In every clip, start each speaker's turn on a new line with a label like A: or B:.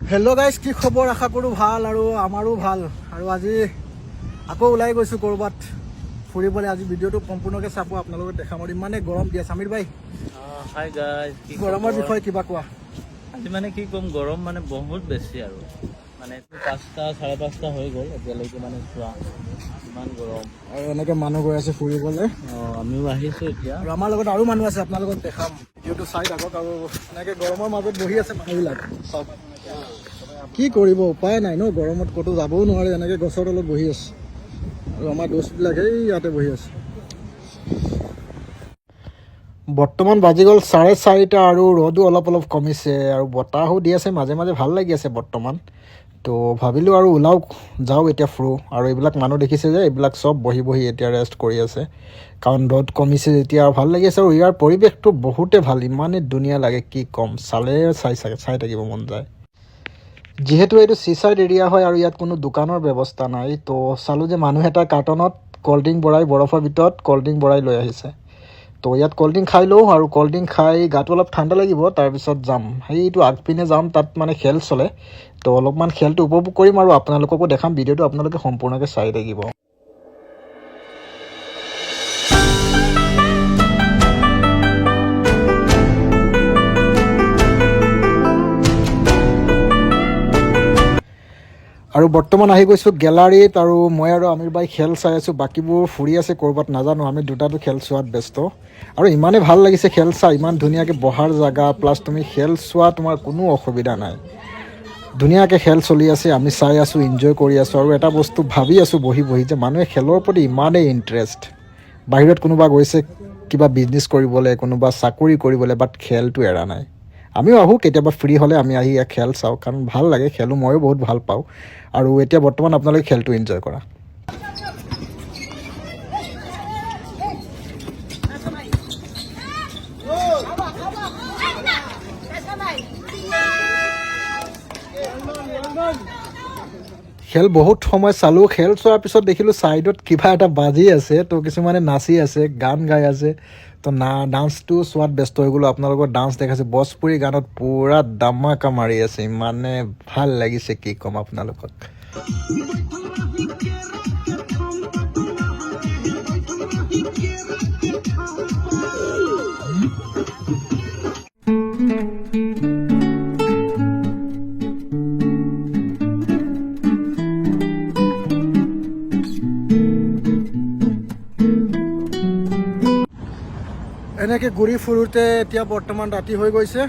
A: Hello' guys, কি খবৰ? আশা কৰোঁ ভাল আৰু আমাৰো ভাল। আৰু আজি আকৌ ওলাই গৈছোঁ ক'ৰবাত ফুৰিবলৈ। আজি ভিডিঅ'টো সম্পূৰ্ণকৈ চাব, আপোনালোকক দেখাম। আৰু ইমানে গৰম দিয়ে। সমীৰ ভাই,
B: হাই গাইজ,
A: গৰমৰ বিষয়ে কিবা কোৱা।
B: আজি মানে কি ক'ম, গৰম মানে বহুত বেছি আৰু মানে 5টা 5:30 হৈ গ'ল এতিয়ালৈকে, মানে চোৱা ইমান গৰম।
A: আৰু এনেকৈ মানুহ গৈ আছে ফুৰিবলৈ।
B: আমিও আহিছোঁ এতিয়া।
A: আৰু আমাৰ লগত আৰু মানুহ আছে, আপোনালোকক দেখাম। ভিডিঅ'টো চাই থাকক। আৰু এনেকৈ গৰমৰ মাজত বহি আছে মানুহবিলাক। চাওক, কি কৰিব, উপায় নাই ন। গৰমত ক'তো যাবও নোৱাৰে, এনেকৈ গছৰ তলত বহি আছে। আৰু আমাৰ দোষ্টবিলাক এই ইয়াতে বহি আছে। বৰ্তমান বাজি গ'ল 4:30 আৰু ৰ'দো অলপ অলপ কমিছে আৰু বতাহো দি আছে মাজে মাজে, ভাল লাগি আছে বৰ্তমান। তো ভাবিলোঁ আৰু ওলাওক, যাওঁ এতিয়া ফুৰো। আৰু এইবিলাক মানুহ দেখিছে যে, এইবিলাক চব বহি বহি এতিয়া ৰেষ্ট কৰি আছে, কাৰণ ৰ'দ কমিছে যেতিয়া। ভাল লাগি আছে আৰু ইয়াৰ পৰিৱেশটো বহুতে ভাল, ইমানেই ধুনীয়া লাগে কি ক'ম, চাই থাকিব মন যায়। যিহেতু এইটো চিচাইড এৰিয়া হয় আৰু ইয়াত কোনো দোকানৰ ব্যৱস্থা নাই, তো চালোঁ যে মানুহ এটা কাৰ্টনত ক'ল্ড ড্ৰিংক ভৰাই, বৰফৰ ভিতৰত ক'ল্ড ড্ৰিংক ভৰাই লৈ আহিছে। তো ইয়াত ক'ল্ড ড্ৰিংক খাই লওঁ, আৰু ক'ল্ড ড্ৰিংক খাই গাটো অলপ ঠাণ্ডা লাগিব, তাৰপিছত যাম। সেইটো আগপিনে যাম, তাত মানে খেল চলে। তো অলপমান খেলটো উপভোগ কৰিম আৰু আপোনালোককো দেখাম। ভিডিঅ'টো আপোনালোকে সম্পূৰ্ণকৈ চাই থাকিব। আৰু বৰ্তমান আহি গৈছোঁ গেলাৰীত, আৰু মই আৰু আমিৰ বাই খেল চাই আছোঁ। বাকীবোৰ ফুৰি আছে ক'ৰবাত, নাজানো। আমি দুটাতো খেল চোৱাত ব্যস্ত। আৰু ইমানেই ভাল লাগিছে খেল চাই, ইমান ধুনীয়াকৈ বহাৰ জেগা, প্লাছ তুমি খেল চোৱা, তোমাৰ কোনো অসুবিধা নাই। ধুনীয়াকৈ খেল চলি আছে, আমি চাই আছোঁ, এনজয় কৰি আছোঁ। আৰু এটা বস্তু ভাবি আছোঁ বহি বহি, যে মানুহে খেলৰ প্ৰতি ইমানেই ইণ্টাৰেষ্ট। বাহিৰত কোনোবা গৈছে কিবা বিজনেছ কৰিবলৈ, কোনোবা চাকৰি কৰিবলৈ, বাট খেলটো এৰা নাই। আমিও আহোঁ কেতিয়াবা ফ্ৰী হ'লে, আমি আহি খেল চাওঁ, কাৰণ ভাল লাগে। খেলো ময়ো বহুত ভাল পাওঁ। আৰু এতিয়া বৰ্তমান আপোনালোকে খেলটো এনজয় কৰা। খেল বহুত সময় চালোঁ। খেল চোৱাৰ পিছত দেখিলোঁ ছাইডত কিবা এটা বাজি আছে, তো কিছুমানে নাচি আছে, গান গাই আছে। তো ডান্সটো চোৱাত ব্যস্ত হৈ গ'লোঁ। আপোনালোকৰ ডান্স দেখাইছোঁ, ভোজপুৰী গানত পূৰা দামাকা মাৰি আছে, ইমানে ভাল লাগিছে কি ক'ম আপোনালোকক। এনেকৈ ঘূৰি ফুৰোঁতে এতিয়া বৰ্তমান ৰাতি হৈ গৈছে,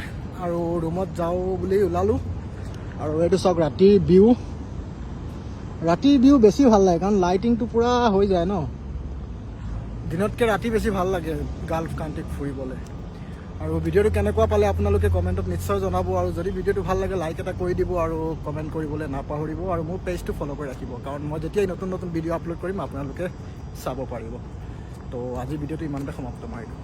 A: আৰু ৰুমত যাওঁ বুলি ওলালোঁ। আৰু এইটো চাওক, ৰাতিৰ ভিউ বেছি ভাল লাগে, কাৰণ লাইটিংটো পূৰা হৈ যায় ন। দিনতকৈ ৰাতি বেছি ভাল লাগে গাল্ফ কাণ্ট্ৰিত ফুৰিবলৈ। আৰু ভিডিঅ'টো কেনেকুৱা পালে আপোনালোকে কমেণ্টত নিশ্চয় জনাব। আৰু যদি ভিডিঅ'টো ভাল লাগে, লাইক এটা কৰি দিব, আৰু কমেণ্ট কৰিবলৈ নাপাহৰিব। আৰু মোৰ পেজটো ফ'ল' কৰি ৰাখিব, কাৰণ মই যেতিয়াই নতুন নতুন ভিডিঅ' আপলোড কৰিম আপোনালোকে চাব পাৰিব। তো আজি ভিডিঅ'টো ইমানতে সমাপ্ত মাৰিলোঁ।